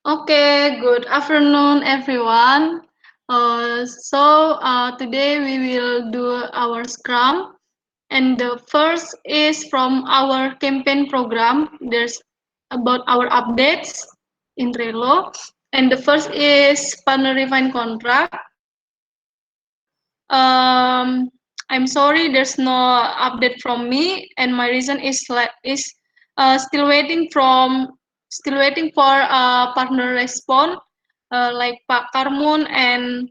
Okay, good afternoon, everyone. Today we will do our Scrum, and the first is from our campaign program. There's about our updates in Trello, and the first is partner refine contract. I'm sorry, there's no update from me, and my reason is still waiting for partner response, like Pak Karmun and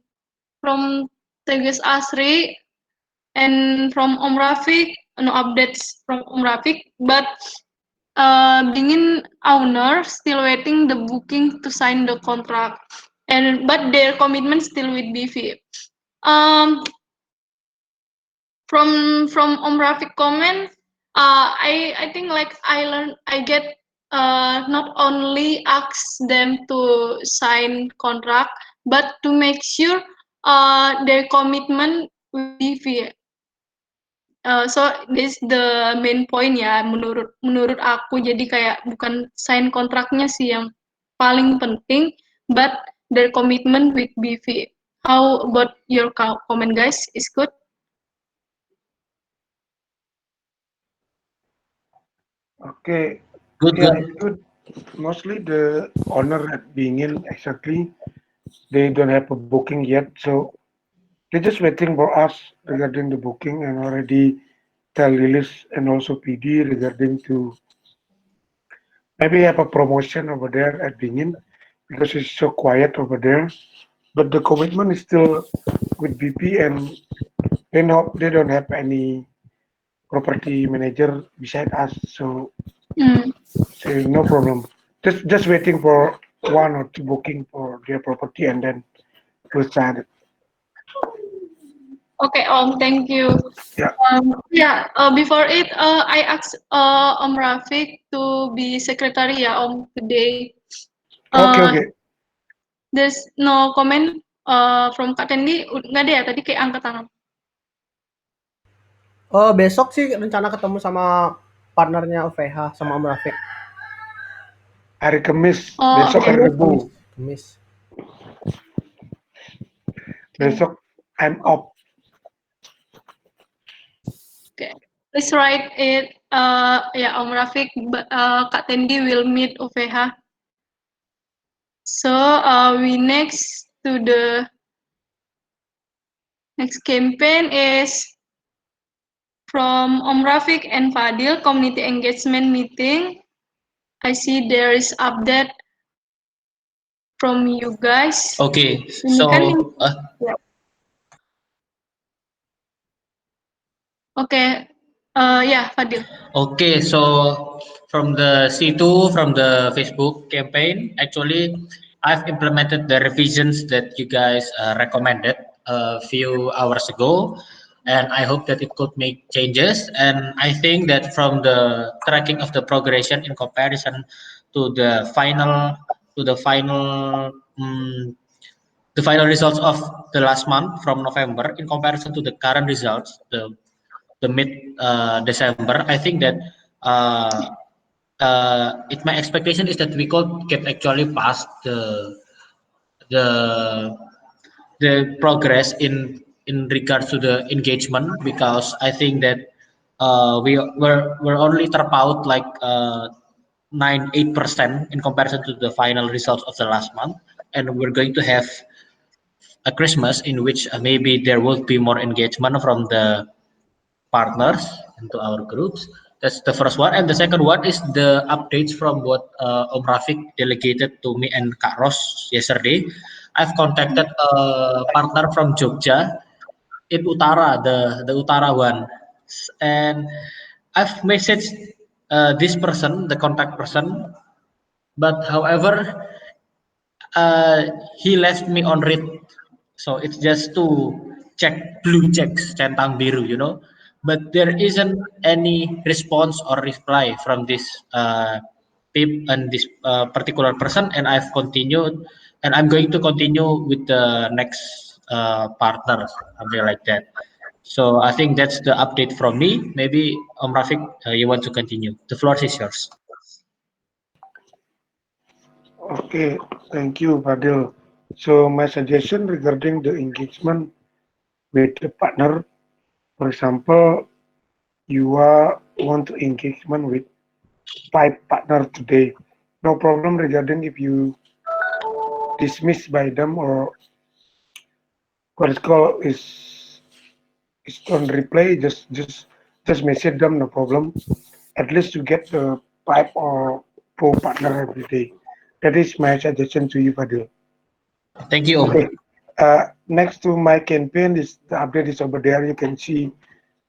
from Tegas Asri and from Om Rafiq, no updates from Om Rafiq, but Dingin owner still waiting the booking to sign the contract, and but their commitment still with BV. Um, from Om Rafiq comment, I think like I get not only ask them to sign contract, but to make sure their commitment with BV. So this the main point ya menurut aku, jadi kayak bukan sign kontraknya sih yang paling penting, but their commitment with BV. How about your comment, guys? Is good? Okay, Good, yeah, good. it's good. Mostly the owner at Bingin, exactly, they don't have a booking yet, so they're just waiting for us regarding the booking and already tell Lilis and also PD regarding to maybe have a promotion over there at Bingin because it's so quiet over there. But the commitment is still with BP and they don't have any property manager beside us, so Mm. no problem. Just waiting for one or two booking for their property and then we'll start it. Okay, thank you. Yeah. Before it, I asked Om Rafiq to be secretary ya Om today. Okay, Uh, okay. there's no comment from Kak Tendi, nggak ada ya tadi kayak angkat tangan. Besok sih rencana ketemu sama partnernya UVH sama Om Rafiq. Hari Kamis, Oh, besok okay. hari Rabu. Kamis. Besok I'm off. Okay. Please write it. Om Rafiq, Kak Tendi will meet UVH. So we next to the next campaign is from Om Rafiq and Fadil community engagement meeting. I see there is update from you guys. Okay, Ini kan so okay. Fadil. okay, so from the C2 from the Facebook campaign, actually, I've implemented the revisions that you guys recommended a few hours ago, and I hope that it could make changes. And I think that from the tracking of the progression in comparison to the final the final results of the last month from November in comparison to the current results, the mid December, I think that my expectation is that we could get actually past the the progress in regards to the engagement, because I think that we're only terpaut like 9-8% in comparison to the final results of the last month, and we're going to have a Christmas in which maybe there will be more engagement from the partners into our groups. That's the first one. And the second one is the updates from what Om Rafiq delegated to me and Kak Ros yesterday. I've contacted a partner from Jogja in Utara, the Utara one. And I've messaged this person, the contact person, but however, he left me on read, so it's just to check blue checks centang biru, but there isn't any response or reply from this pip and this particular person, and I've continued, and I'm going to continue with the next partner, something like that. So I think that's the update from me. Maybe Rafiq, you want to continue? The floor is yours. Okay, thank you, Fadil. So my suggestion regarding the engagement with the partner, for example, you are want to engagement with 5 partner today. No problem regarding if you dismissed by them or what is called is on replay. Just message them. No problem. At least you get the 5 or 4 partner every day. That is my suggestion to you, Fadil. Thank you, Om. Okay. Next to my campaign is the update is over there. You can see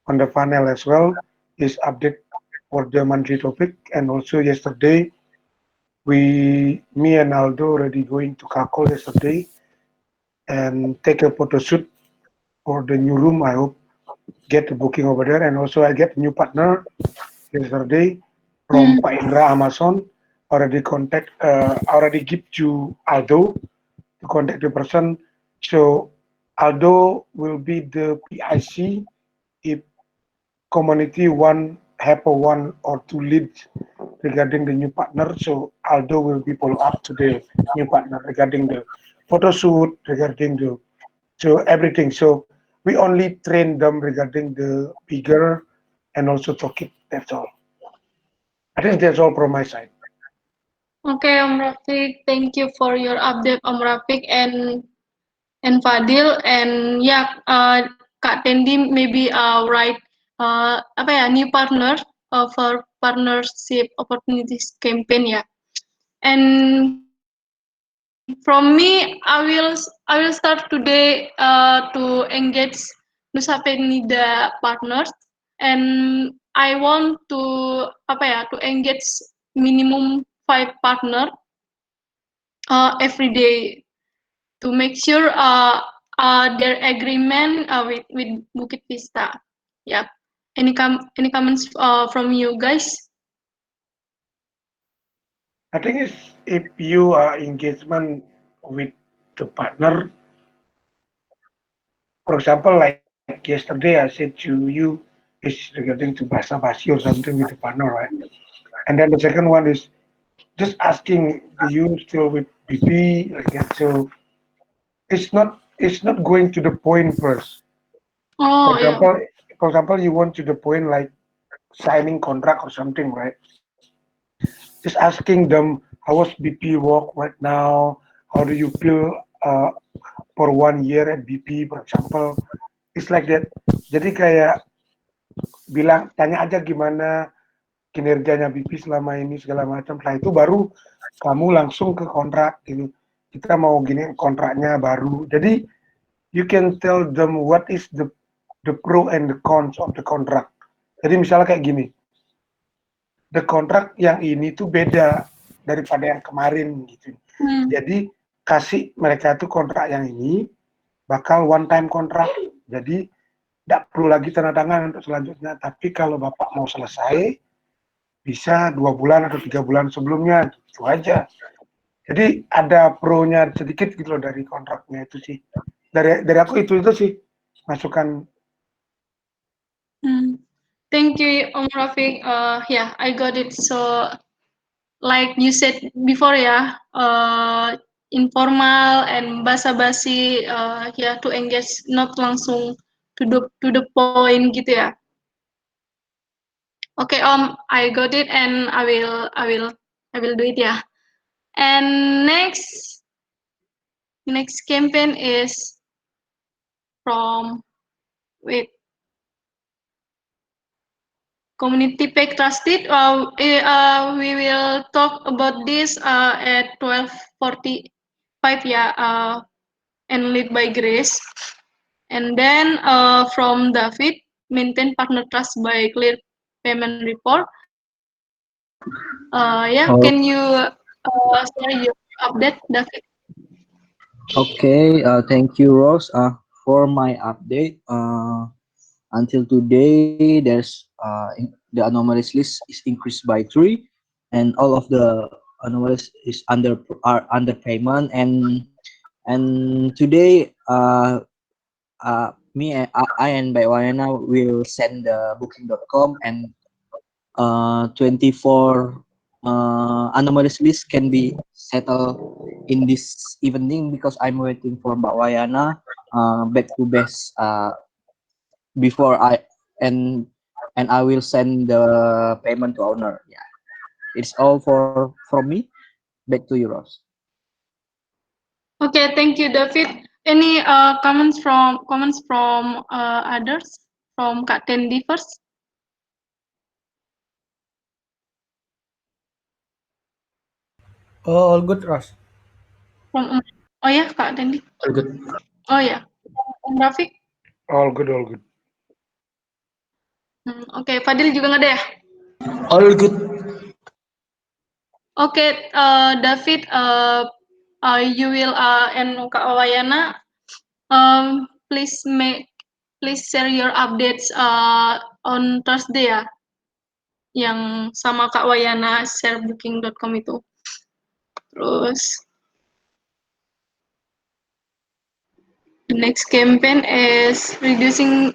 on the funnel as well is update for the monthly topic. And also yesterday, me and Aldo already going to Kakol yesterday and take a photo shoot for the new room. I hope get the booking over there. And also I get new partner yesterday from Hmm. Pak Indra Amazon. Already give to Aldo to contact the person. So Aldo will be the PIC if community one have a 1 or 2 leads regarding the new partner. So Aldo will be follow up to the new partner regarding the photo shoot, regarding the so everything. So we only train them regarding the bigger and also toolkit. That's all. I think that's all from my side. Okay, Om Rafiq, thank you for your update, Om Rafiq and Fadil. And yeah, Kak Tendi maybe write apa ya new partner for partnership opportunities campaign ya. And from me, I will start today to engage Nusapeni the partners, and I want to apa ya to engage minimum 5 partner every day to make sure their agreement with Bukit Vista. Yep. Any comments from you guys? I think it's if you are engagement with the partner, for example, like yesterday I said to you, is regarding to Basa Basi or something with the partner, right? And then the second one is just asking, do you still with BP like that? So it's not going to the point first. For Oh yeah. example, for example, you want to the point like signing contract or something, right? Just asking them how was BP work right now? How do you feel for 1 year at BP, for example? It's like that. Jadi kayak bilang tanya aja gimana kinerjanya BP selama ini segala macam. Setelah itu baru kamu langsung ke kontrak ini. Kita mau gini kontraknya baru. Jadi you can tell them what is the pro and the cons of the contract. Jadi misalnya kayak gini, the contract yang ini tuh beda daripada yang kemarin gitu. Hmm. Jadi kasih mereka tuh kontrak yang ini bakal one time kontrak. Jadi tidak perlu lagi tanda tangan untuk selanjutnya. Tapi kalau Bapak mau selesai, bisa 2 bulan atau 3 bulan sebelumnya, gitu aja. Jadi ada pro-nya sedikit gitu loh dari kontraknya itu sih. Dari aku itu sih masukan. Hmm. Thank you, Om Rafiq. Yeah, I got it. So, like you said before, yeah, informal and basa-basi, yeah, to engage, not langsung to the point gitu ya. Okay, I got it, and I will do it, yeah. And next campaign is from wait community pack trusted. We will talk about this at 12:45, yeah, and lead by Grace. And then from David, maintain partner trust by clear payment report. Yeah, Oh, can you share your update, David? okay. Thank you, Rose. For my update. Until today, the anomalies list is increased by 3, and all of the anomalies is are under payment. And today, I and Baywana will send the booking.com, and 24 anomalies list can be settle in this evening because I'm waiting for Mbak Wayana back to base before and I will send the payment to owner. Yeah, it's all from me. Back to you, Ross. Okay, thank you, David. Any comments from others? From Kak Tendi first. Oh, all good, Ros. From oh ya, Kak Tendi. All good. Oh ya, Rafiq. All good, all good. Oke, Fadil juga nggak ada ya? All good. Oke, David, you will and Kak Wayana, please share your updates on Thursday ya, yang sama Kak Wayana share booking.com itu. Terus the next campaign is reducing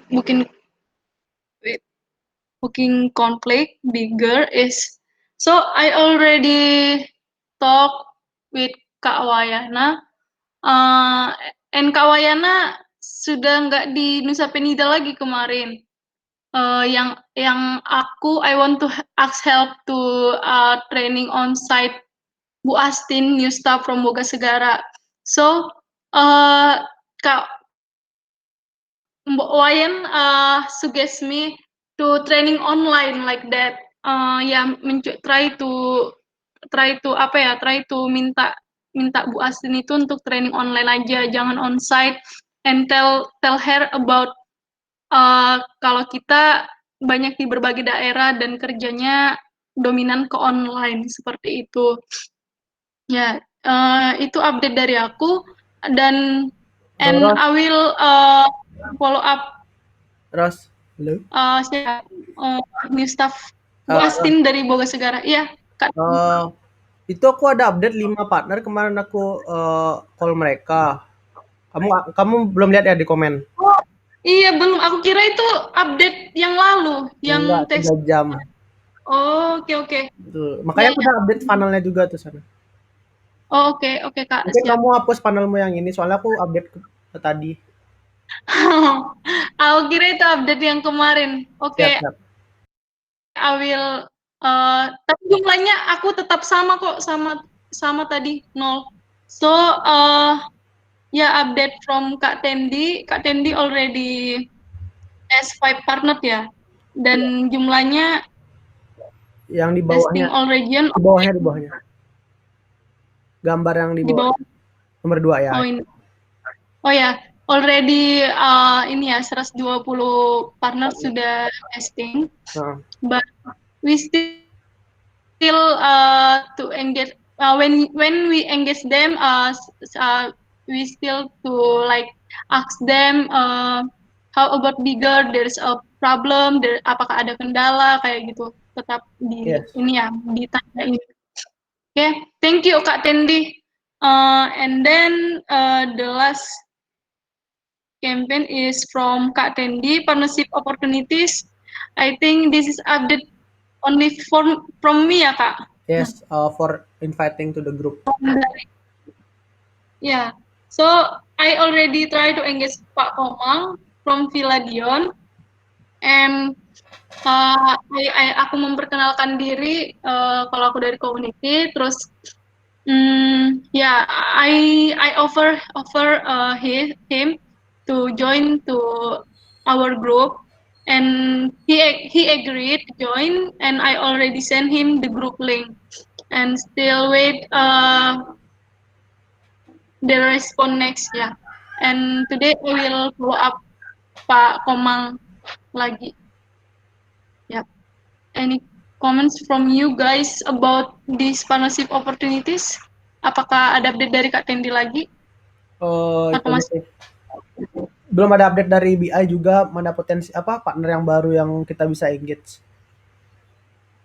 booking conflict bigger is, so I already talk with Kak Wayana, and Kak Wayana sudah nggak di Nusa Penida lagi kemarin. Yang I want to ask help to training on site Bu Astin, new staff from Boga Segara. So Kak Mbak Wayan suggest me to training online like that. Try to minta Bu Astin itu untuk training online aja, jangan onsite, and tell her about kalau kita banyak di berbagai daerah dan kerjanya dominan ke online seperti itu. Ya, itu update dari aku, dan and Ros, I will follow up Ros, halo. new staff Bu Astin dari Boga Segara. Iya, Kak. Itu aku ada update 5 partner kemarin aku call mereka. Kamu belum lihat ya di komen? Oh, iya belum. Aku kira itu update yang lalu, yang Enggak, teks. 3 jam. Oh, oke. Tuh. Makanya aku udah update funnelnya juga tuh sana. Oh, oke Kak. Mungkin Siap. kamu hapus panelmu yang ini soalnya aku update ke tadi. Aku kira itu update yang kemarin. Oke. Siap. I will tapi jumlahnya aku tetap sama kok, sama tadi 0. So update from Kak Tendi. Kak Tendi already has 5 partner ya. Dan jumlahnya Yang di testing bawahnya. all region. Di bawahnya. Gambar yang di bawah. Nomor 2 ya. Oh ini. Oh ya, already ini ya 120 partner sudah testing. But we still to engage when we engage them, we still to like ask them how about bigger, there's a problem, apakah ada kendala kayak gitu, tetap ini ya ditanyain. Okay, thank you Kak Tendi. And then the last campaign is from Kak Tendi, partnership opportunities. I think this is update only from me ya Kak. Yes, for inviting to the group. Yeah, so I already try to engage Pak Komang from Villa Dion, and aku memperkenalkan diri kalau aku dari community, terus I offer him to join to our group, and he agreed to join, and I already sent him the group link, and still wait the response next ya. And today I will follow up Pak Komang lagi. Yeah. Any comments from you guys about these partnership opportunities? Apakah ada update dari Kak Tendi lagi? Itu masih belum ada update dari BI juga, mana potensi partner yang baru yang kita bisa engage.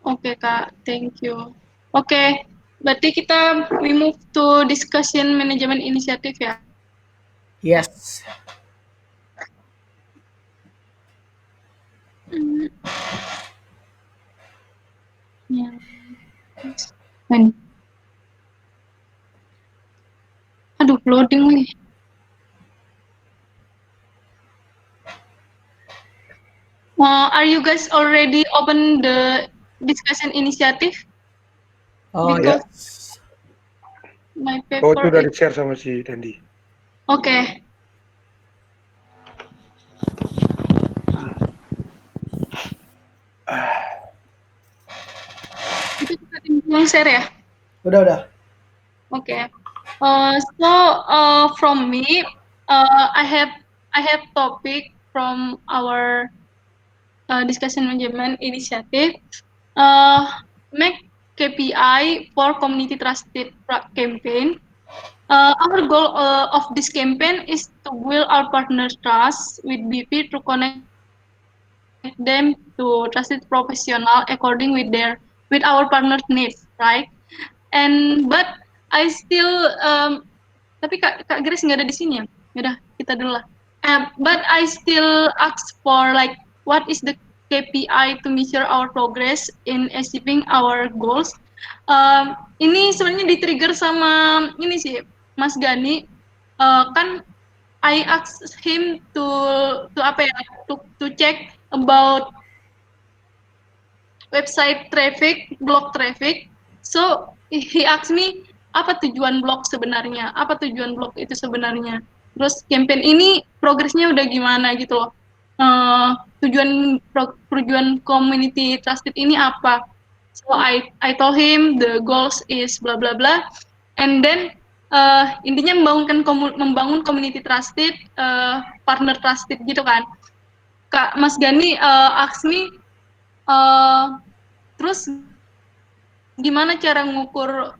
Oke Kak, thank you. Oke, berarti we move to discussion management initiative ya? Yes. Loading nih. Are you guys already open the discussion initiative? Oh Because yes. my Oh, itu paper udah is di-share sama si Tendi. okay. Itu kita tinggal share ya. Udah. Okay. From me, I have topic from our discussion management initiative. Make KPI for community trusted campaign. Our goal of this campaign is to build our partners' trust with BP to connect them to trusted professional according with our partners' needs, right? But I still tapi Kak Grace nggak ada di sini ya. Yaudah, kita dulu lah. But I still ask for like what is the KPI to measure our progress in achieving our goals. Ini sebenarnya di-trigger sama ini sih, Mas Gani. Kan I asked him to apa ya, to check about website traffic, blog traffic. So he asked me apa tujuan blog sebenarnya, apa tujuan blog itu sebenarnya. Terus campaign ini progresnya udah gimana gitu loh. Tujuan community trusted ini apa? So I told him the goals is bla bla bla, and then intinya membangun community trusted, partner trusted gitu kan. Kak Mas Gani ask me terus gimana cara ngukur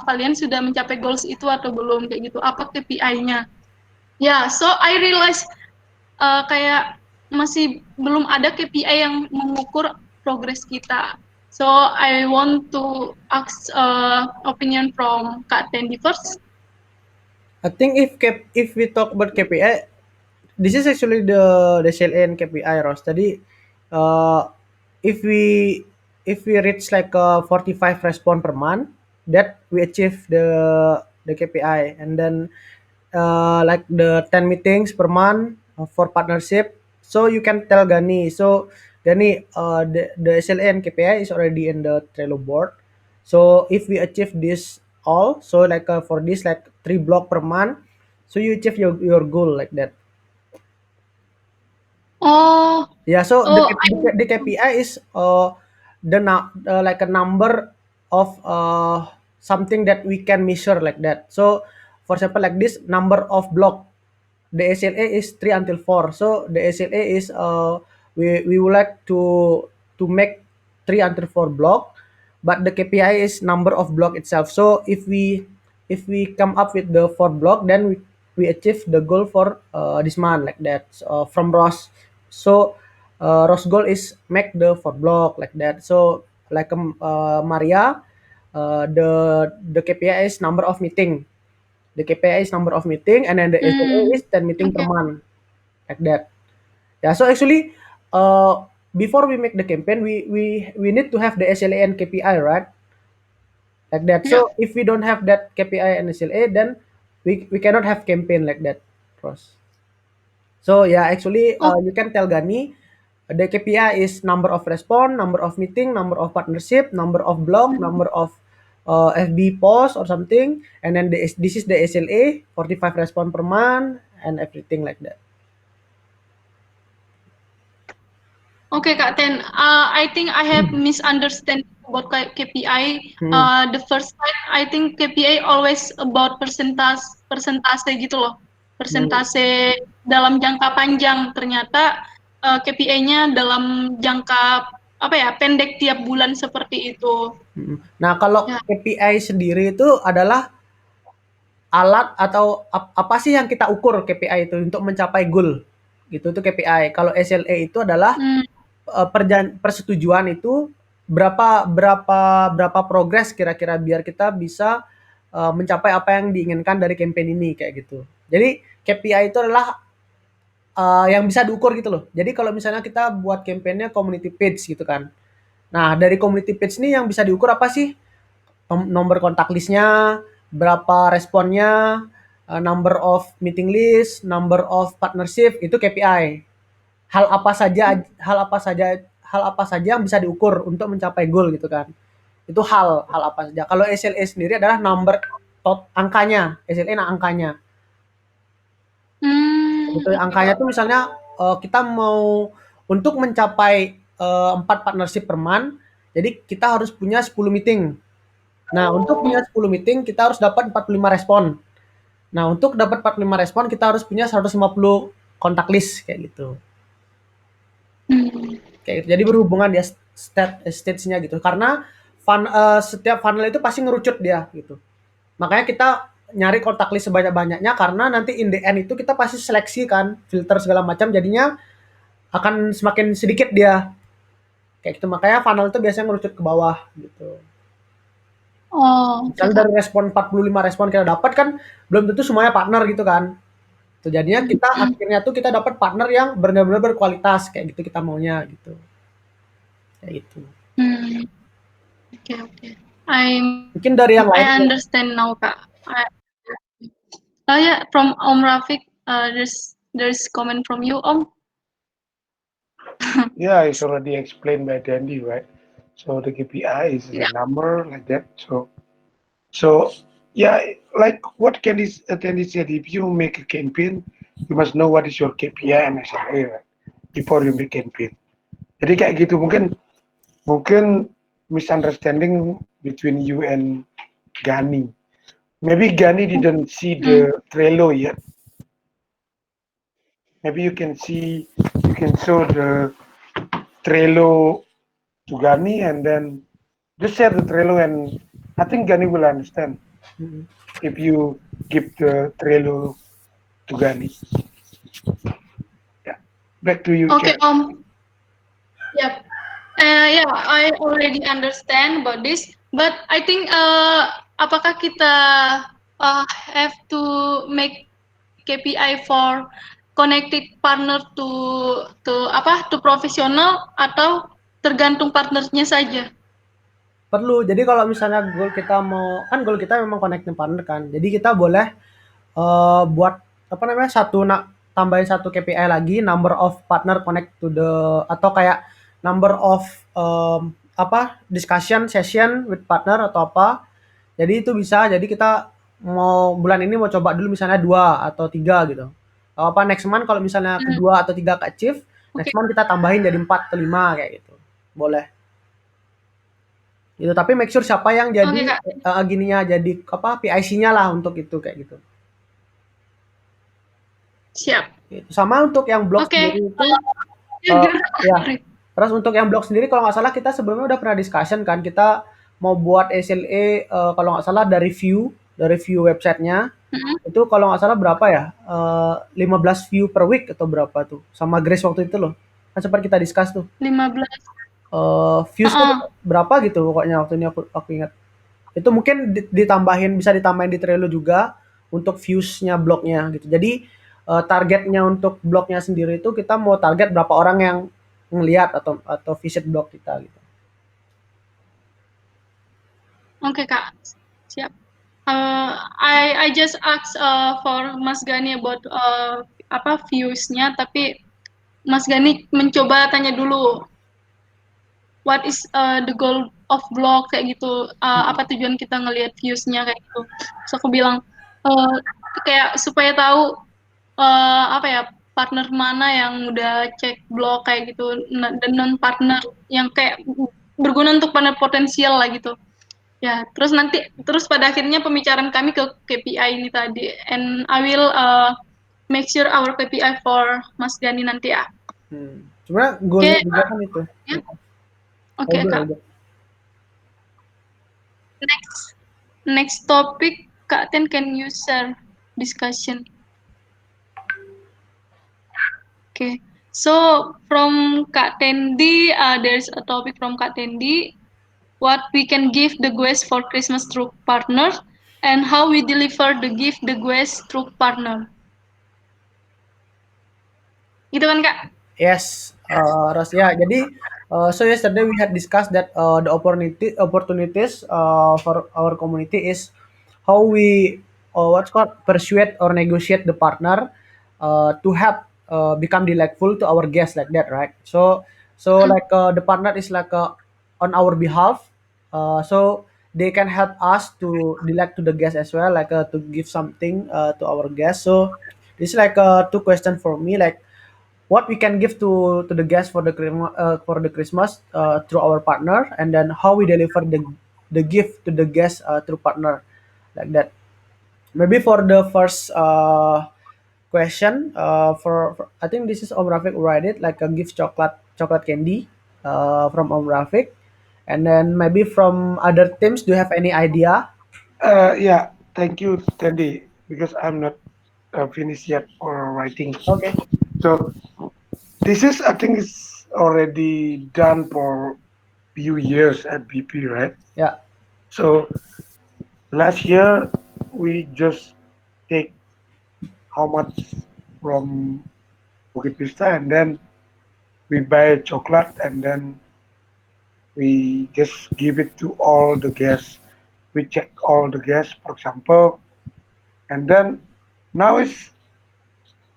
kalian sudah mencapai goals itu atau belum kayak gitu? Apa KPI-nya? Ya, so I realize kayak masih belum ada KPI yang mengukur progres kita. So I want to ask opinion from Kak Tendi first. I think if we talk about KPI, this is actually the CLN KPI, Ross. Tadi, if we reach like 45 respond per month, that we achieve the KPI, and then like the 10 meetings per month for partnership. So you can tell Gani. So Gani, the SLN KPI is already in the Trello board. So if we achieve this all, so like for this like 3 block per month, so you achieve your goal like that. Oh, Yeah, so oh, the KPI is like a number of something that we can measure like that. So for example, like this number of block, the SLA is 3 until 4. So the SLA is we would like to make 3 until 4 block, but the KPI is number of block itself. So if we come up with the 4 block, then we achieve the goal for this month like that. So, from Ross. So Ross goal is make the 4 block like that. So like Maria, the KPI is number of meeting. The KPI is number of meeting, and then the SLA is 10 meeting per okay. month like that. Yeah, so actually before we make the campaign, we need to have the SLA and KPI, right? Like that. Yeah. So if we don't have that KPI and SLA, then we cannot have campaign like that, Ross. So yeah, actually Oh, you can tell Gani the KPI is number of respond, number of meeting, number of partnership, number of blog, number of FB post or something, and then this is the SLA 45 respond per month and everything like that. okay, Kak Ten. I think I have misunderstand about KPI. The first time I think KPI always about persentase gitu loh. Persentase dalam jangka panjang. Ternyata KPI-nya dalam jangka apa ya, pendek tiap bulan seperti itu. Nah, kalau Ya. KPI sendiri itu adalah alat atau apa sih yang kita ukur KPI itu untuk mencapai goal. Gitu itu KPI. Kalau SLA itu adalah persetujuan itu berapa progres kira-kira biar kita bisa mencapai apa yang diinginkan dari campaign ini kayak gitu. Jadi KPI itu adalah yang bisa diukur gitu loh. Jadi kalau misalnya kita buat campaignnya community page gitu kan. Nah dari community page ini yang bisa diukur apa sih? Nomor kontak listnya, berapa responnya, number of meeting list, number of partnership, itu KPI. Hal apa saja hal apa saja yang bisa diukur untuk mencapai goal gitu kan. Itu hal apa saja. Kalau SLA sendiri adalah number angkanya, SLA angkanya. Gitu. Angkanya tuh misalnya kita mau untuk mencapai 4 partnership per month, jadi kita harus punya 10 meeting. Nah, untuk punya 10 meeting kita harus dapat 45 respon. Nah, untuk dapat 45 respon kita harus punya 150 kontak list kayak gitu. Kayak gitu. Jadi berhubungan dia stage-nya gitu. Karena setiap funnel itu pasti ngerucut dia gitu. Makanya kita nyari kontak list sebanyak-banyaknya karena nanti in the end itu kita pasti seleksi kan, filter segala macam, jadinya akan semakin sedikit dia. Kayak gitu. Makanya funnel itu biasanya ngerucut ke bawah gitu. Oh, Misalnya dari respon 45 respon kita dapat kan belum tentu semuanya partner gitu kan. Tuh jadinya kita akhirnya tuh kita dapat partner yang benar-benar berkualitas kayak gitu kita maunya gitu. Kayak gitu. Okay. I Mungkin dari yang lain. understand now, Kak. Oh yeah, from Om Rafiq, there's comment from you, Om. Yeah, it's already explained by Dandy, right? So the KPI is the number like that. So yeah, like what Dandy said, if you make a campaign, you must know what is your KPI and SLA, right? Before you make campaign. Jadi kayak gitu mungkin misunderstanding between you and Gani. Maybe Gani didn't see the Trello yet. Maybe you can show the Trello to Gani and then just share the Trello and I think Gani will understand if you give the Trello to Gani. Yeah. Back to you. Okay, Chair. Yep. Yeah, I already understand about this, but I think apakah kita have to make KPI for connected partner to profesional atau tergantung partnernya saja? Perlu. Jadi kalau misalnya goal kita goal kita memang connecting partner kan. Jadi kita boleh buat tambahin satu KPI lagi, number of partner connect to the, atau kayak number of discussion session with partner atau apa. Jadi itu bisa. Jadi kita bulan ini mau coba dulu misalnya 2 atau 3 gitu. Next month kalau misalnya kedua atau 3 ke achieve, next month kita tambahin jadi 4 atau 5 kayak gitu. Boleh. Gitu, tapi make sure siapa yang jadi gininya, jadi PIC-nya lah untuk itu kayak gitu. Siap. Gitu. Sama untuk yang blog sendiri itu ya. Terus untuk yang blog sendiri kalau nggak salah kita sebelumnya udah pernah discussion kan, kita mau buat SLA kalau nggak salah dari view websitenya itu kalau nggak salah berapa ya, 15 view per week atau berapa tuh, sama Grace waktu itu loh kan sempat kita discuss tuh 15 views berapa gitu pokoknya waktu ini aku ingat. Itu mungkin bisa ditambahin di Trello juga untuk viewsnya blognya gitu. Jadi targetnya untuk blognya sendiri itu kita mau target berapa orang yang ngelihat atau visit blog kita gitu. Oke, Kak, siap. I just ask for Mas Gani about views-nya, tapi Mas Gani mencoba tanya dulu what is the goal of blog kayak gitu, apa tujuan kita ngelihat views-nya kayak gitu. So aku bilang kayak supaya tahu partner mana yang udah cek blog kayak gitu, dan non partner yang kayak berguna untuk partner potensial lah gitu. Ya, terus pada akhirnya pembicaraan kami ke KPI ini tadi, and I will make sure our KPI for Mas Gani nanti ya. Sebenarnya goalnya juga kan itu. Oke, Kak. Next topic, Kak Ten, can you share discussion? Okay, so from Kak Tendi, there's a topic from Kak Tendi, what we can give the guest for Christmas through partner, and how we deliver the gift the guest through partner. Gitu kan, Kak? Yes, Ros, ya. Jadi so yesterday we had discussed that the opportunities for our community is how we what's called persuade or negotiate the partner to help become delightful to our guests like that, right? So like the partner is like on our behalf, so they can help us to delight to the guests as well, like to give something to our guests. So this is like two question for me, like what we can give to the guests for the Christmas through our partner, and then how we deliver the gift to the guests through partner, like that. Maybe for the first question, for I think this is Om Rafiq who write it, like a gift chocolate candy from Om Rafiq, and then maybe from other teams, do you have any idea? Yeah, thank you, Tandy, because I'm not finished yet for writing. Okay. So this is, I think, it's already done for few years at BP, right? Yeah. So last year we just take how much from Bukit Vista, and then we buy chocolate, and then we just give it to all the guests. We check all the guests, for example, and then now it's,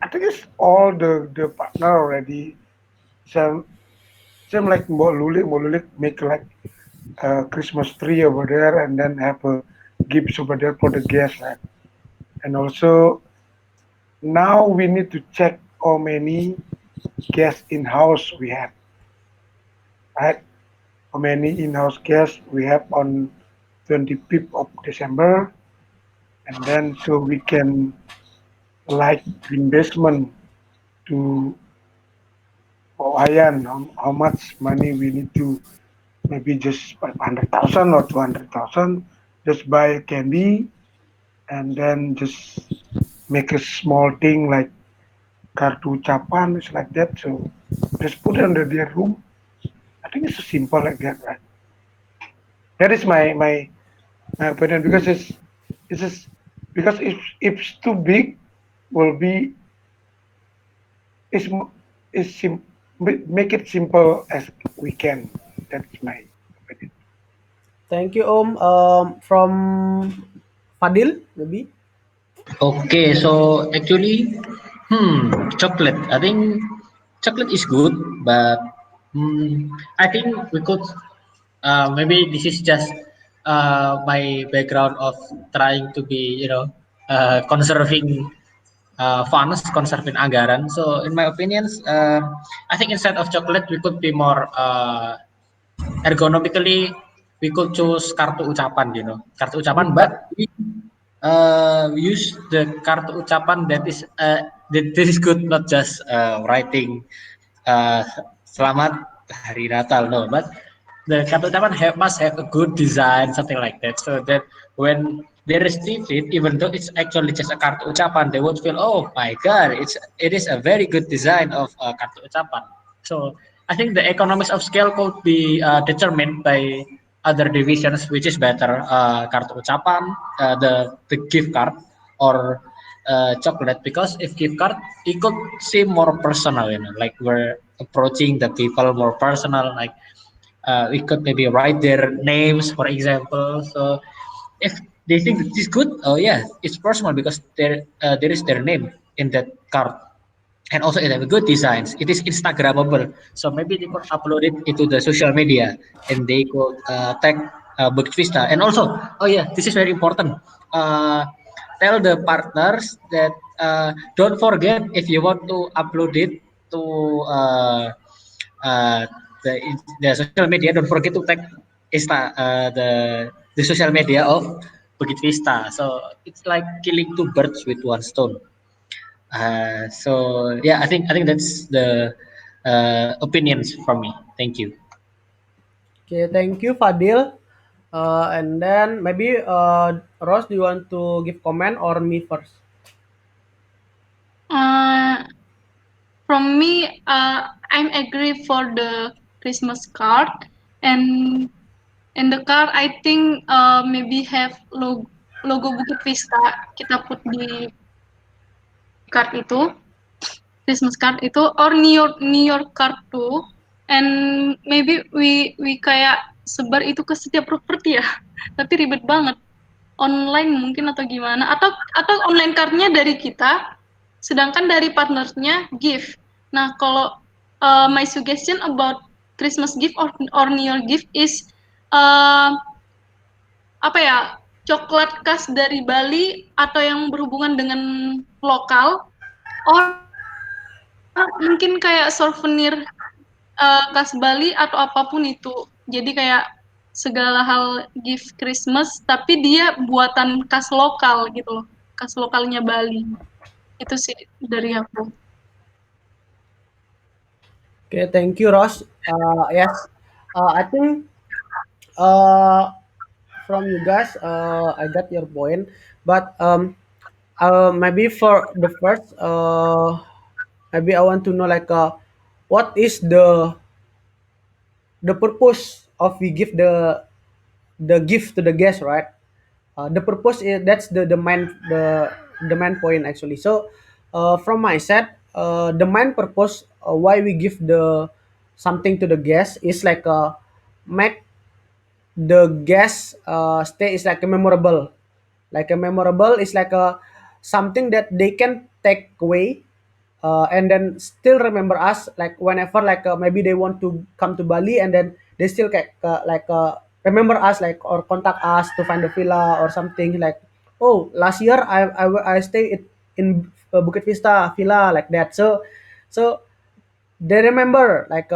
I think it's all the partner already. Same same like Mbok Lulik make like a Christmas tree over there, and then have a gifts over there for the guests, right? And also now we need to check how many guests in house we have, right? How many in-house guests we have on 25th of December, and then so we can like investment to Ayan, how much money we need to, maybe just 500,000 or 200,000, just buy candy, and then just make a small thing like kartu ucapan, it's like that. So just put it under their room. I think it's simple like that, right? That is my opinion, because it's just, because if it's too big, will be, it's it's make it simple as we can. That's my opinion. Thank you, Om. From Fadil, maybe. Okay, so actually, chocolate. I think chocolate is good, but I think we could maybe this is just my background of trying to be, conserving funds, conserving anggaran. So in my opinions, I think instead of chocolate, we could be more ergonomically. We could choose kartu ucapan, kartu ucapan, but we use the kartu ucapan that is good, not just writing uh, selamat hari Natal, no, but the kartu ucapan must have a good design, something like that, so that when they receive it, even though it's actually just a kartu ucapan, they would feel, oh my god, it is a very good design of kartu ucapan. So I think the economics of scale could be determined by other divisions, which is better, kartu ucapan, the gift card, or chocolate. Because if gift card, it could seem more personal, like we're approaching the people more personal. Like we could maybe write their names, for example. So if they think this is good, oh yeah, it's personal because there is their name in that card, and also it have good designs. It is Instagrammable, so maybe they could upload it into the social media, and they could tag Bukit Vista. And also, oh yeah, this is very important. Uh, Tell the partners that don't forget, if you want to upload it to uh, the social media, don't forget to tag the social media of Bukit Vista. So it's like killing two birds with one stone. So yeah, I think that's the opinions from me. Thank you. Okay, thank you, Fadil. And then maybe Rose, do you want to give comment or me first? Uh, from me, I'm agree for the Christmas card, and in the card, I think maybe have logo Bukit Vista kita put di card itu, Christmas card itu, or New York card tuh, and maybe we kayak sebar itu ke setiap properti ya, tapi ribet banget. online mungkin atau gimana, atau online card-nya dari kita, sedangkan dari partnernya gift. Nah, kalau my suggestion about Christmas gift or New Year gift is apa ya, coklat khas dari Bali atau yang berhubungan dengan lokal, or mungkin kayak souvenir khas Bali atau apapun itu. Jadi kayak segala hal gift Christmas, tapi dia buatan khas lokal gitu loh, khas lokalnya Bali. Itu sih dari aku. Okay, thank you, Ross. Yes, I think from you guys, I got your point. But maybe for the first, maybe I want to know like, what is the purpose of we give the gift to the guest, right? The purpose is that's the main point actually. So from my side, the main purpose why we give the something to the guest is like make the guest stay is like a memorable, like a memorable is like a something that they can take away, and then still remember us like whenever like maybe they want to come to Bali, and then they still remember us like or contact us to find the villa or something like, oh, last year I stayed in Bukit Vista villa like that. So they remember like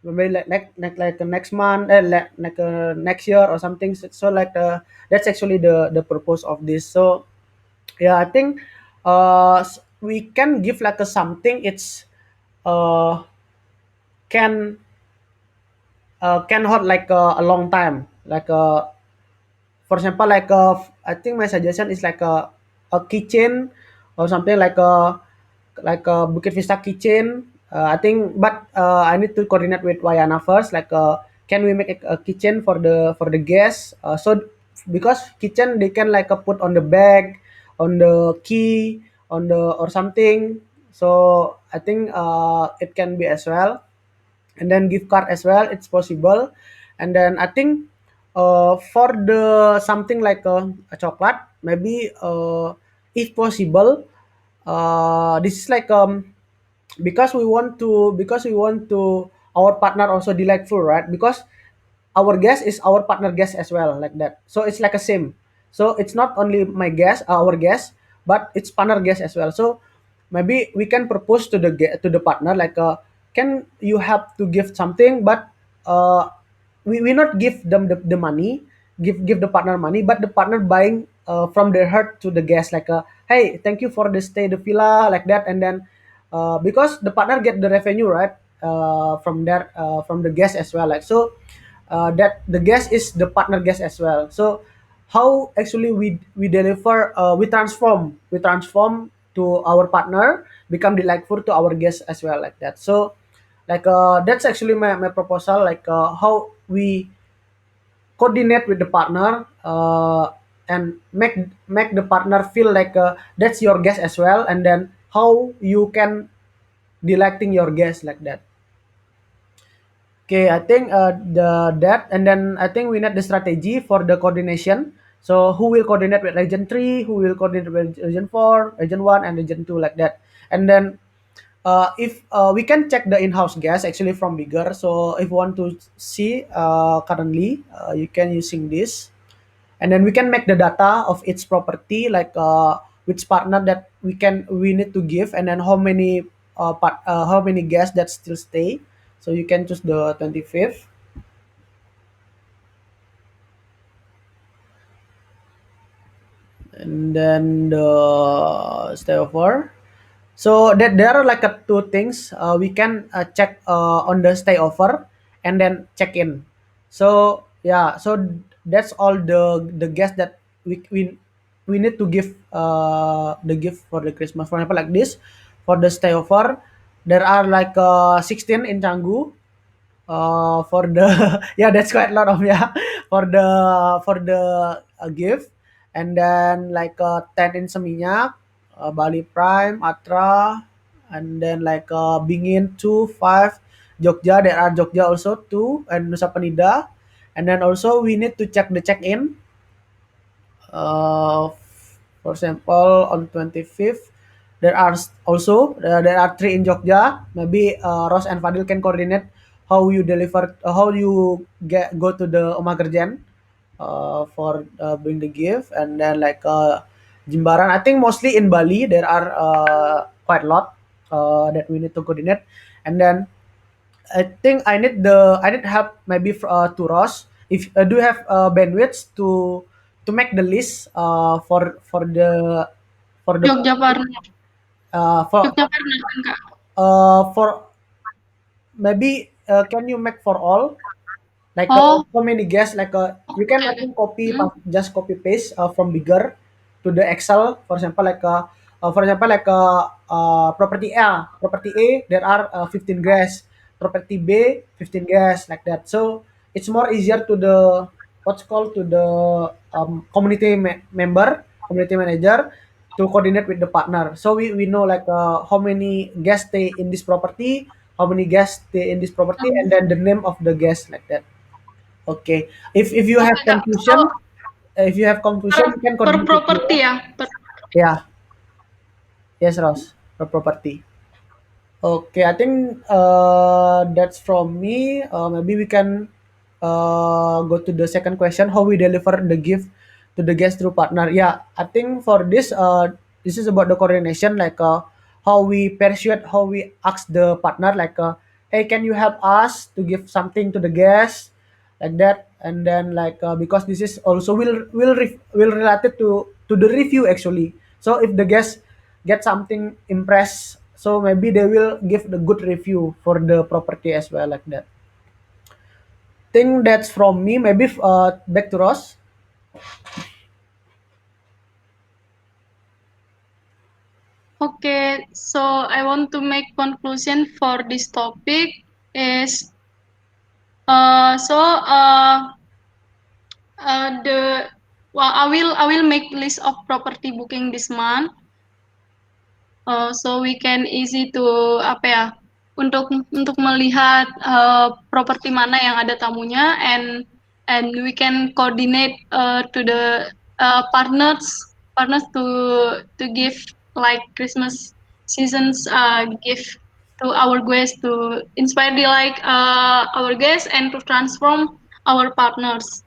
maybe like next month, next year or something. So like that's actually the purpose of this. So yeah, I think we can give like a something. It's uh, can can hold like a long time. Like for example, like I think my suggestion is like a kitchen or something like a Bukit Vista kitchen. I think, but I need to coordinate with Wayana first. Like, can we make a kitchen for the guests? So because kitchen they can like put on the bag, on the key, on the or something. So I think it can be as well, and then gift card as well. It's possible, and then I think for the something like a chocolate, maybe if possible, this is like because we want to our partner also delightful, right? Because our guest is our partner guest as well, like that. So it's like a same. So it's not only my guest, our guest, but it's partner guest as well. So maybe we can propose to to the partner like, can you have to give something, but uh, we not give them the money, give the partner money, but the partner buying from their heart to the guest like, hey, thank you for the stay the villa like that. And then because the partner get the revenue, right, from there, from the guest as well, like so that the guest is the partner guest as well. So how actually we deliver, we transform to our partner, become delightful to our guests as well, like that. So like that's actually my proposal, like how we coordinate with the partner, and make the partner feel like that's your guest as well, and then how you can delighting your guest like that. Okay, I think that, and then I think we need the strategy for the coordination. So who will coordinate with Region 3, who will coordinate with Region 4, Region 1, and Region 2, like that. And then if we can check the in-house gas actually from bigger. So if you want to see currently, you can using this, and then we can make the data of its property, like which partner that we need to give, and then how many gas that still stay. So you can choose the 25th, and then the stay over. So that there are like two things we can check on the stay over, and then check in. So yeah, so that's all the guests that we need to give the gift for the Christmas. For example, like this, for the stay over, there are like 16 in Canggu. For the yeah, that's quite a lot of, yeah, for the gift. And then like 10 in Seminyak, Bali Prime, Atra, and then like Bingin 2, 5, Jogja, there are Jogja also 2, and Nusa Penida. And then also we need to check the check-in, For example, on 25th, there are three in Jogja. Maybe Ros and Fadil can coordinate how you deliver, how you go to the Omagerjan for bring the gift, and then like Jimbaran. I think mostly in Bali there are quite a lot that we need to coordinate, and then I think I need help maybe to Ross. If do you have bandwidth to make the list for the Jogja Partner. uh, for Jogja Partner kan Kak? for maybe can you make for all like Oh, so many guests like you can oke I oke. think copy Hmm. just copy paste from bigger to the Excel, for example property A there are 15 guests, property B 15 guests, like that. So it's more easier to the what's called to the community manager to coordinate with the partner, so we know like how many guests stay in this property, how many guests stay in this property, and then the name of the guest, like that. Okay. If you have Oke Kak. So per, you can per coordinate with me. properti ya. Per, Yeah. Yes, Ross. For property. Okay, I think that's from me. Maybe we can go to the second question: how we deliver the gift to the guest through partner. Yeah, I think for this, this is about the coordination, like how we persuade, how we ask the partner, like, hey, can you help us to give something to the guest, like that, and then like because this is also will related to the review actually. So if the guest get something impressed, so maybe they will give the good review for the property as well, like that. Think that's from me. Maybe back to Ross. okay, so I want to make conclusion for this topic is the well I will make list of property booking this month. So we can easy to apa ya untuk melihat properti mana yang ada tamunya, and we can coordinate to the partners to give like Christmas seasons gift to our guests to inspire the like our guests and to transform our partners.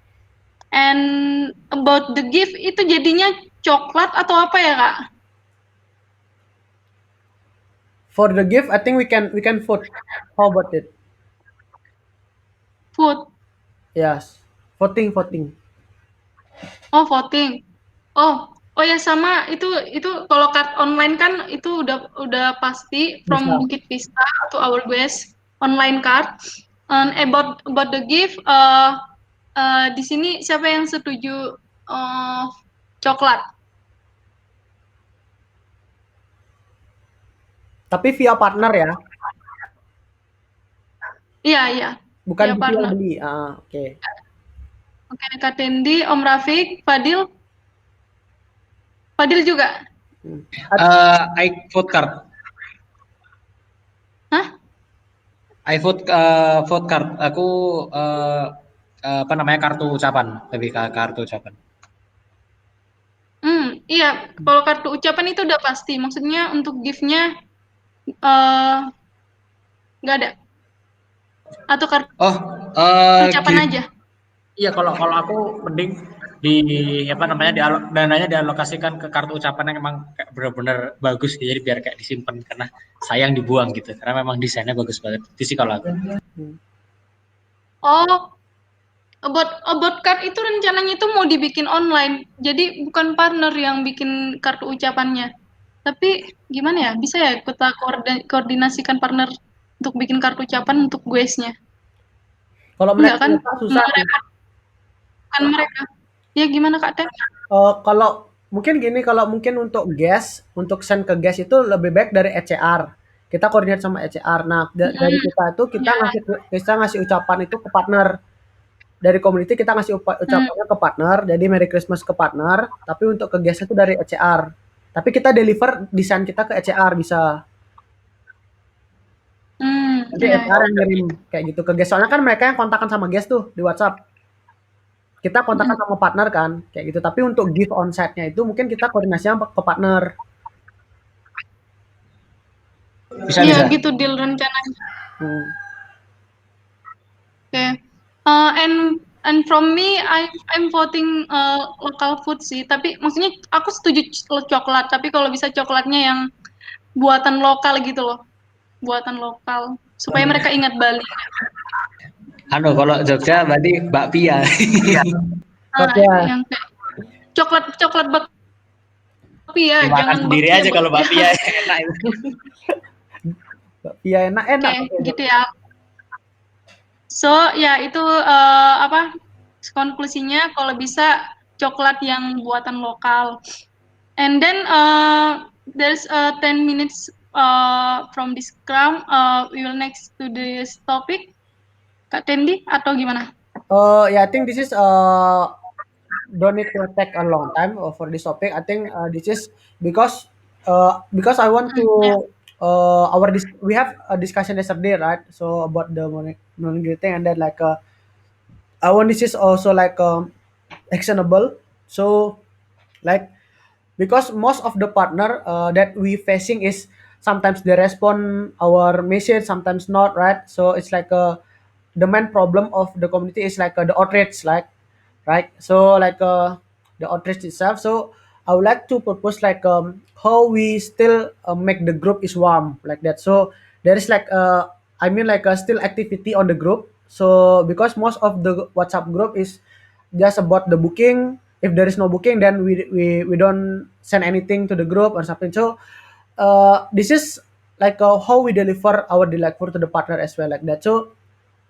And about the gift itu jadinya coklat atau apa ya Kak? For the gift, I think we can vote. How about it? Food. Yes, voting. Oh, voting. Oh, oh ya sama itu kalau card online kan itu udah pasti Bisa. from Bukit Vista to our guest online card. And about the gift, di sini siapa yang setuju coklat? Tapi via partner ya, Iya iya. bukan Ya jual partner. beli. Oke. Oke, Kak Tendi, Om Rafiq, Fadil, Fadil juga. I vote card. Hah? I vote vote card. Aku apa namanya kartu ucapan, lebih ke kartu ucapan. Iya, kalau kartu ucapan itu udah pasti. Maksudnya untuk gift-nya eh, nggak ada. Atau kartu Oh, ucapan aja. iya kalau aku mending di apa namanya dananya dialokasikan ke kartu ucapan yang emang kayak benar-benar bagus gitu, jadi biar kayak disimpan karena sayang dibuang gitu karena memang desainnya bagus banget itu sih kalau aku. Oh, about card itu rencananya itu mau dibikin online. Jadi bukan partner yang bikin kartu ucapannya. Tapi gimana ya? Bisa ya kita koordinasikan partner untuk bikin kartu ucapan untuk guys-nya. Kalau Enggak mereka kan? lupa susah. Merepotkan mereka. Ya gimana Kak Teh? Kalau mungkin untuk guest, untuk send ke guest itu lebih baik dari ECR. Kita koordinat sama ECR. Nah, dari kita itu Ya. kita ngasih ucapan itu ke partner. Dari community kita ngasih ucapannya ke partner, jadi Merry Christmas ke partner, tapi untuk ke guest itu dari ECR. Tapi kita deliver desain kita ke ECR bisa. Nanti Iya. ECR yang ngirim kayak gitu ke guest. Soalnya kan mereka yang kontakkan sama guest tuh di WhatsApp. kita kontakkan sama partner kan, kayak gitu. Tapi untuk gift on site-nya itu mungkin kita koordinasinya ke partner. Bisa Iya bisa. gitu deal rencananya. Hmm. Okay. And from me, I'm voting local food sih. Tapi maksudnya aku setuju coklat. Tapi kalau bisa coklatnya yang buatan lokal gitu loh, buatan lokal. Supaya mereka ingat Bali. Kalau Jogja berarti bakpia. Ah, Tapi ya, yang kayak coklat bakpia, Dimakan jangan sendiri aja kalau bakpia. bakpia enak itu. ya enak-enak. Oke, Oke, gitu ya. So ya itu apa konklusinya kalau bisa coklat yang buatan lokal. And then there's 10 minutes from this Scrum. We will next to this topic. Kak Tendi atau gimana? Yeah, I think this is don't need to take a long time for this topic. I think this is because I want to Ya. we have a discussion yesterday, right? So about the money thing, and then like I want this is also like actionable. So like because most of the partner that we facing is sometimes they respond our message, sometimes not, right? So it's like the main problem of the community is like the outrage, like right. So like the outrage itself. So I would like to propose like how we still make the group is warm like that. So there is like I mean like a still activity on the group. So because most of the WhatsApp group is just about the booking. If there is no booking, then we don't send anything to the group or something. So this is like how we deliver our delight food to the partner as well like that. So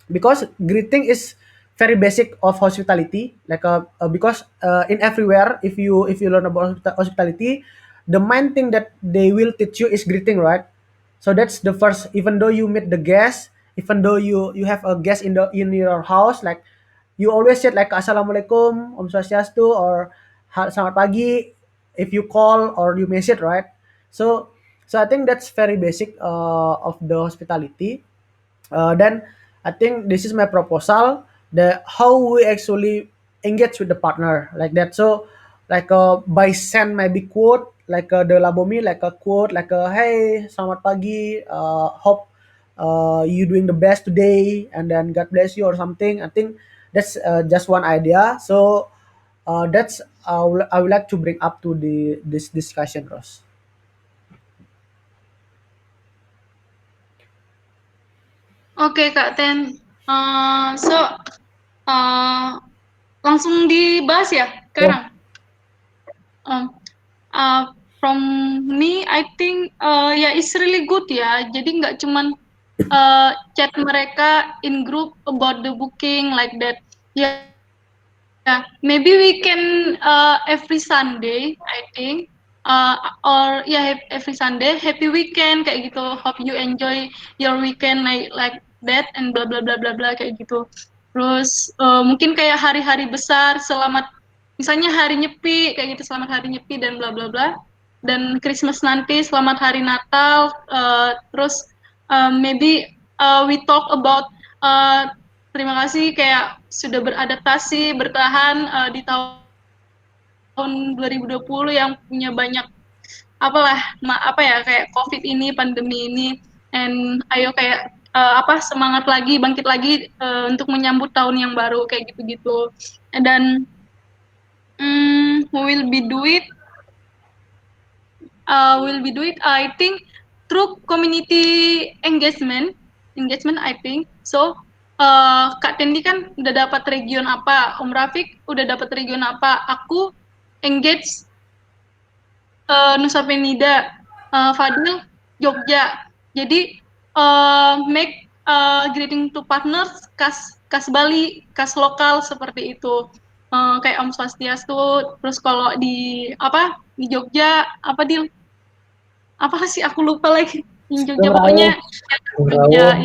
because greeting is very basic of hospitality like because in everywhere if you learn about hospitality, the main thing that they will teach you is greeting, right? So that's the first, even though you meet the guest, even though you have a guest in your house, like you always said like assalamualaikum, om swastiastu, or selamat pagi if you call or you message, right? So I think that's very basic of the hospitality. Then I think this is my proposal, the how we actually engage with the partner like that. So like by send maybe quote like the Labomi, like a quote like hey selamat pagi, hope you doing the best today, and then God bless you or something. I think that's just one idea. So that's I would like to bring up to this discussion, Ross. Oke Kak Ten. So langsung dibahas ya Yeah. sekarang. Um, from me, I think ya it's really good ya. Jadi nggak cuman chat mereka in group about the booking like that. Ya, maybe we can every Sunday, I think, or every Sunday, happy weekend kayak gitu. Hope you enjoy your weekend like that and bla bla bla bla bla kayak gitu. Terus mungkin kayak hari-hari besar, selamat misalnya hari nyepi kayak gitu, selamat hari nyepi dan bla bla bla. Dan Christmas nanti selamat hari Natal. Terus maybe we talk about terima kasih kayak sudah beradaptasi, bertahan di tahun 2020 yang punya banyak apa ya kayak COVID ini, pandemi ini, and ayo kayak semangat lagi, bangkit lagi untuk menyambut tahun yang baru kayak gitu-gitu. Dan will be do it I think through community engagement I think. So Kak Tendi kan udah dapat region apa, Om Rafiq udah dapat region apa, aku engage Nusa Penida, Fadil Jogja. Jadi make greeting to partners kas Bali, kas lokal seperti itu. Kayak Om Swastiastu, terus kalau di Jogja apa sih aku lupa lagi yang Jogja pokoknya Jogja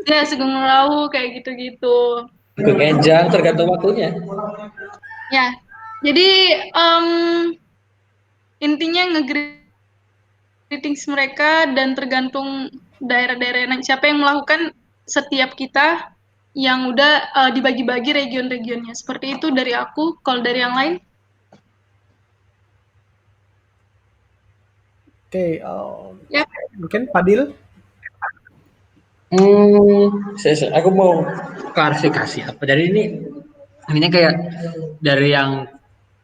ya Sugeng Rawu kayak gitu-gitu Sugeng Enjang tergantung waktunya. ya. Jadi intinya nge-greetings mereka dan tergantung daerah-daerah siapa yang melakukan setiap kita yang udah dibagi-bagi region-regionnya. Seperti itu dari aku. Kalau dari yang lain? Oke, Ya. mungkin Fadil. Aku mau klarifikasi apa. Jadi ini kayak dari yang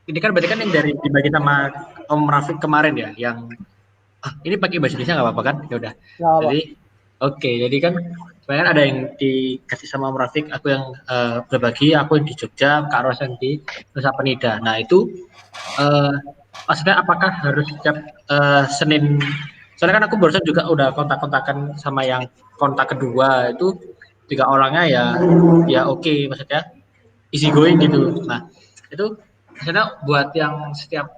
ini kan berarti kan yang dari dibagi sama Om Rafiq kemarin ya, yang ini pakai bahasa Indonesia nggak apa-apa kan? Ya udah. Nggak apa. Jadi oke, jadi kan sebenarnya ada yang dikasih sama Om Rafiq, aku yang berbagi, aku yang di Jogja, Kak Ros yang di Nusa Penida. Nah itu maksudnya apakah harus setiap Senin? Soalnya kan aku barusan juga udah kontak-kontakan sama yang kontak kedua itu 3 orangnya ya oke, maksudnya easy going gitu. Nah itu misalnya buat yang setiap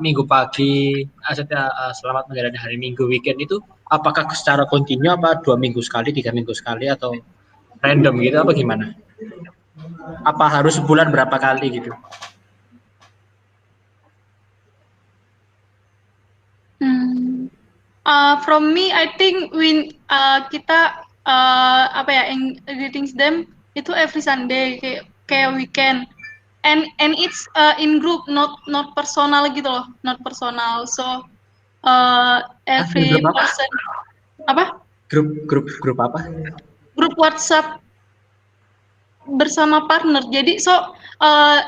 minggu pagi, setiap selamat menjalani hari Minggu weekend itu, apakah secara kontinu apa 2 minggu sekali, 3 minggu sekali atau random gitu apa gimana? Apa harus sebulan berapa kali gitu? From me, I think kita apa ya, greetings them itu every Sunday kayak weekend, and it's in group, not personal gitu loh, not personal. So Ini every grup apa? person apa Grup apa? grup WhatsApp bersama partner. Jadi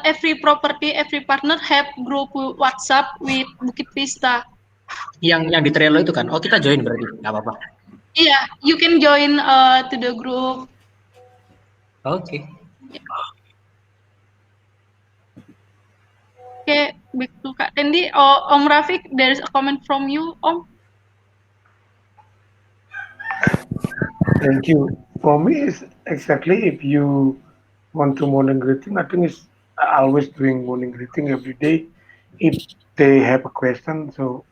every property, every partner have group WhatsApp with Bukit Vista. Yang di Trello itu kan? Oh kita join berarti, nggak apa-apa. Yeah, you can join to the group. Oke. Okay, back to Kak Tendi. Om Rafiq, there's a comment from you, Om. Thank you. For me, it's exactly if you want to morning greeting, I think it's always doing morning greeting every day if they have a question. So,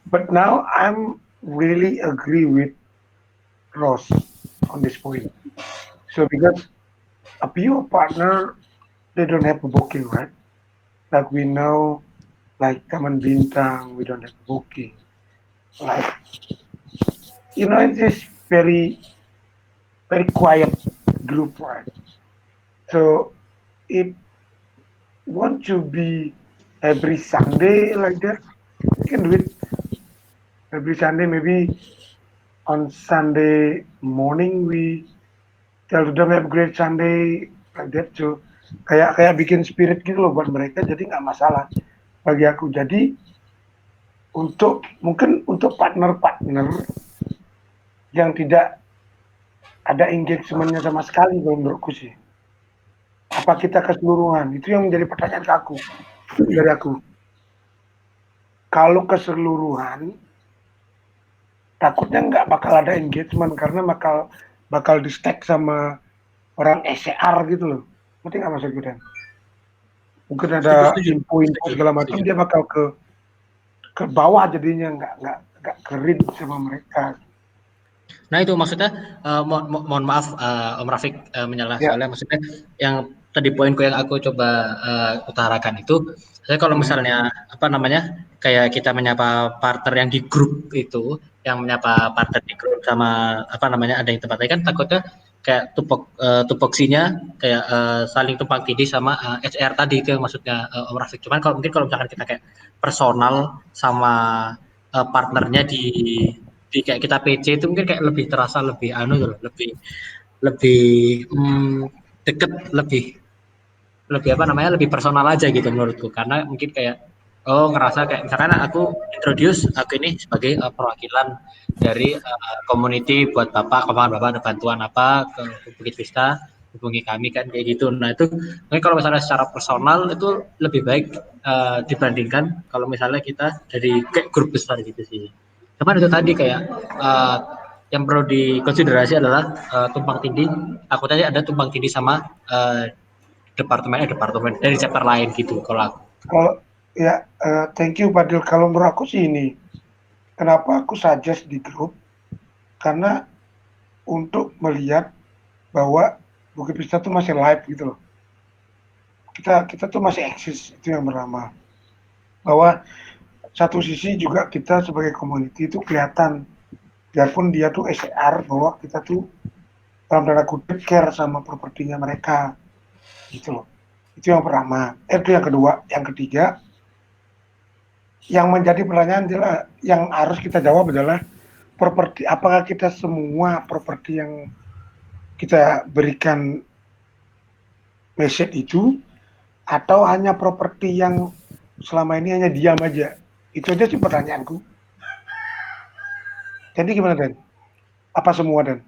but now I'm really agree with Ross on this point. So because a pure partner, they don't have a booking, right? Like we know, like Taman Bintang, we don't have booking. Like it is very quiet group, right? So if want to be every Sunday like that, you can do it every Sunday. Maybe on Sunday morning we tell them have a great Sunday like that. So kayak kayak bikin spirit gitu loh buat mereka. Jadi nggak masalah bagi aku. Jadi mungkin untuk partner-partner yang tidak ada engagementnya sama sekali kalau menurutku sih. Apa kita keseluruhan? Itu yang menjadi pertanyaan ke aku dari aku. Kalau keseluruhan, takutnya nggak bakal ada engagement karena bakal di stack sama orang SCR gitu loh. Ngerti nggak maksud gue Dan? Mungkin ada info-info segala macam dia bakal ke bawah jadinya nggak kering sama mereka. Nah itu maksudnya mohon maaf Om Rafiq menyalah Ya. soalnya maksudnya yang tadi poinku yang aku coba utarakan itu, saya kalau misalnya apa namanya kayak kita menyapa partner yang di grup itu, yang menyapa partner di grup sama apa namanya ada yang tempat lain kan takutnya kayak tupoksinya kayak saling tumpang tindih sama HR tadi itu yang maksudnya Om Rafiq. Cuman mungkin kalau misalkan kita kayak personal sama partnernya di kayak kita PC itu mungkin kayak lebih terasa lebih lebih lebih deket lebih apa namanya lebih personal aja gitu menurutku karena mungkin kayak ngerasa kayak misalkan aku introduce aku ini sebagai perwakilan dari community buat kemarin bapak ada bantuan apa ke Bukit Vista hubungi kami kan kayak gitu. Nah itu mungkin kalau misalnya secara personal itu lebih baik dibandingkan kalau misalnya kita dari kayak grup besar gitu sih. Cuman itu tadi kayak yang perlu dikonsiderasi adalah tumpang tindih. Takutnya ada tumpang tindih sama departemen dari chapter lain gitu kalau aku. Kalau ya thank you Fadil. Kalau menurut aku sih ini, kenapa aku suggest di grup? Karena untuk melihat bahwa Bukit Vista tuh masih live gitu loh. Kita tuh masih eksis, itu yang pertama. Bahwa satu sisi juga kita sebagai community itu kelihatan, biarpun dia tuh SCR bahwa kita tuh dalam tanda kutip care sama propertinya mereka gitu loh. Itu yang pertama. Itu yang kedua. Yang ketiga, yang menjadi pertanyaan adalah yang harus kita jawab adalah properti, apakah kita semua properti yang kita berikan message itu atau hanya properti yang selama ini hanya diam aja. Itu aja sih pertanyaanku. Jadi gimana, Dan? Apa semua, Dan?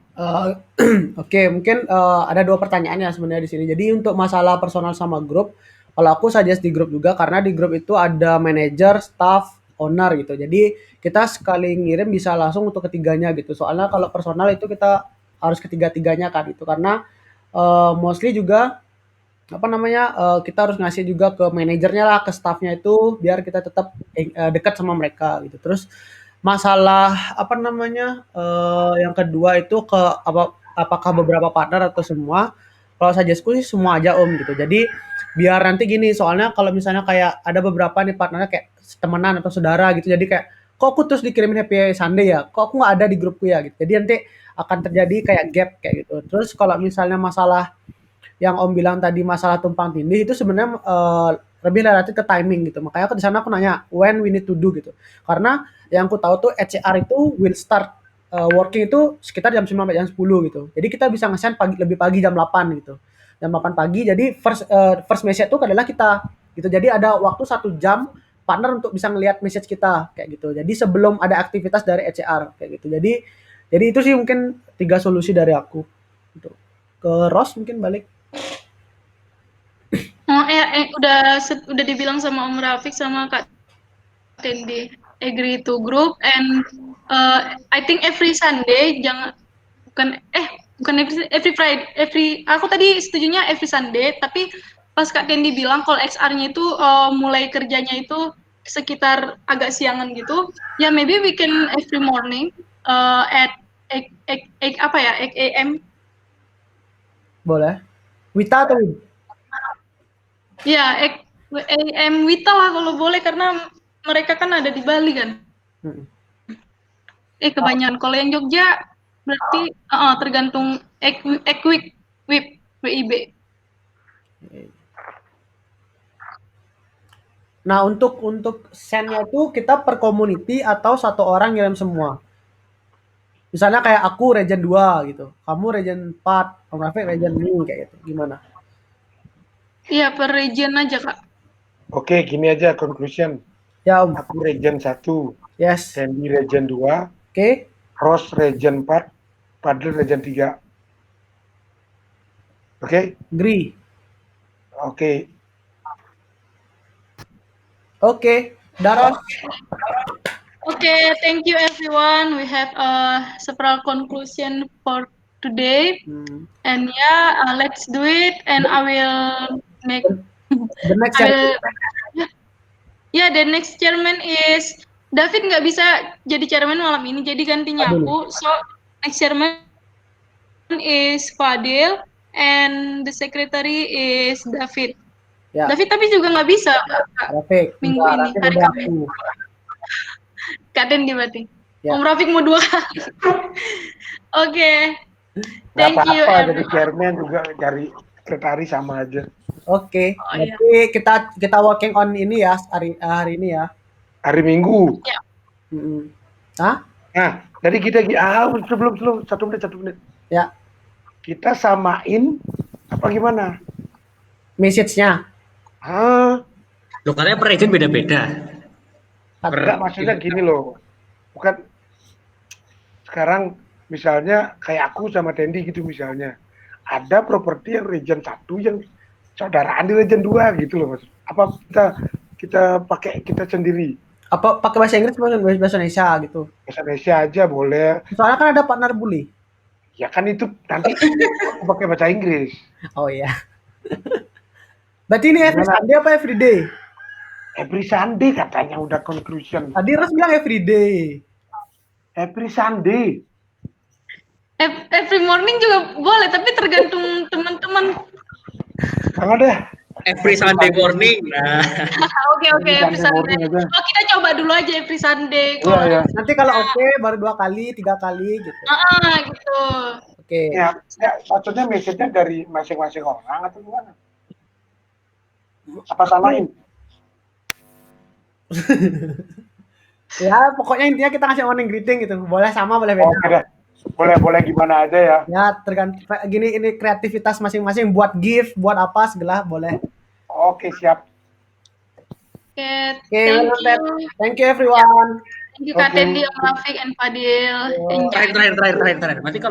Oke, mungkin ada dua pertanyaan ya sebenarnya di sini. Jadi untuk masalah personal sama grup, kalau aku suggest di grup juga karena di grup itu ada manajer, staff, owner gitu. Jadi kita sekali ngirim bisa langsung untuk ketiganya gitu. Soalnya kalau personal itu kita harus ketiga-tiganya kan itu karena mostly juga apa namanya kita harus ngasih juga ke manajernya lah, ke staffnya itu biar kita tetap dekat sama mereka gitu. Terus masalah apa namanya yang kedua itu ke apakah beberapa partner atau semua? Kalau suggestku sih semua aja Om gitu. Jadi biar nanti gini, soalnya kalau misalnya kayak ada beberapa nih partnernya kayak temenan atau saudara gitu. Jadi kayak kok aku terus dikirimin Happy Sunday ya? Kok aku nggak ada di grupku ya gitu. Jadi nanti akan terjadi kayak gap kayak gitu. Terus kalau misalnya masalah yang Om bilang tadi masalah tumpang tindih itu sebenarnya lebih relatif ke timing gitu. Makanya aku di sana aku nanya when we need to do gitu. Karena yang aku tahu tuh HCR itu will start working itu sekitar jam 9 sampai jam 10 gitu. Jadi kita bisa nge-send pagi, lebih pagi jam 8 gitu. Jam 8 pagi jadi first message itu adalah kita gitu. Jadi ada waktu 1 jam partner untuk bisa ngelihat message kita kayak gitu. Jadi sebelum ada aktivitas dari HCR kayak gitu. Jadi itu sih mungkin 3 solusi dari aku. Gitu. Ke Ros mungkin balik. Oh, udah dibilang sama Om Rafiq sama Kak Tendi, agree to group and I think every Sunday bukan every Friday, aku tadi setujunya every Sunday, tapi pas Kak Tendi bilang kalau XR-nya itu mulai kerjanya itu sekitar agak siangan gitu, ya maybe we can every morning at 8 AM. Boleh. Wita atau Win? Ya, AM Wita lah kalau boleh karena mereka kan ada di Bali kan. Kebanyakan. Kalau yang Jogja berarti tergantung Ekwik WIB. Nah, untuk send-nya itu kita per community atau satu orang ngirim semua? Misalnya kayak aku region 2 gitu, kamu region 4, Om Rafiq region ini kayak gitu. Gimana? Iya, per region aja, Kak. Oke, gini aja conclusion. Ya, Om. Aku region 1, Yes. Sandy region 2, Oke. Ross region 4, Padel region 3. Oke? Agree. Oke. Oke. Daros. Okay, thank you everyone. We have several conclusion for today. And yeah, let's do it and I will make The next the next chairman is David nggak bisa jadi chairman malam ini, jadi gantinya aku. So next chairman is Fadil and the secretary is David. Ya. David tapi juga nggak bisa Rafiq. minggu ini hari Kamis. Kak Dendi berarti. Ya. Om Rafiq mau 2 kali. Oke. Nggak Thank you. apa-apa, jadi chairman juga dari sekretaris sama aja. Oke. Berarti kita working on ini ya hari ini ya. Hari Minggu. Ya. Hah? Nah, jadi kita sebelum 1 menit. Ya. Kita samain apa gimana? Message-nya. Loh, karena per region beda-beda. Enggak, maksudnya gini loh. Bukan sekarang misalnya kayak aku sama Tendi gitu misalnya. Ada properti yang region 1 yang saudaraan di region 2 gitu loh, Mas. Apa kita pakai kita sendiri? Apa pakai bahasa Inggris atau bahasa Indonesia gitu? Bahasa Indonesia aja boleh. Soalnya kan ada partner bully. Ya kan itu nanti pakai bahasa Inggris. Oh iya. Berarti ini every Sunday apa every day? Every Sunday katanya udah conclusion. Tadi Ros bilang every day. Every Sunday. Every morning juga boleh, tapi tergantung teman-teman. Jangan deh. Every Sunday morning. Nah. Oke, every Sunday. Oh, kita coba dulu aja every Sunday. Iya. Nanti kalau oke baru 2 kali, 3 kali gitu. Gitu. Oke. Ya, maksudnya message-nya dari masing-masing orang atau gimana? Apa samain? Ya, pokoknya intinya kita ngasih morning greeting gitu. Boleh sama, boleh beda. Oke deh. Boleh gimana aja ya. Ya, tergantung gini ini kreativitas masing-masing buat gift, buat apa segala boleh. Oke, siap. Okay, Oke, thank well done. you. Thank you everyone. Thank you Kak Oke. Tendi, Om Rafiq, and Fadil. Enjoy. Terakhir. Berarti kalau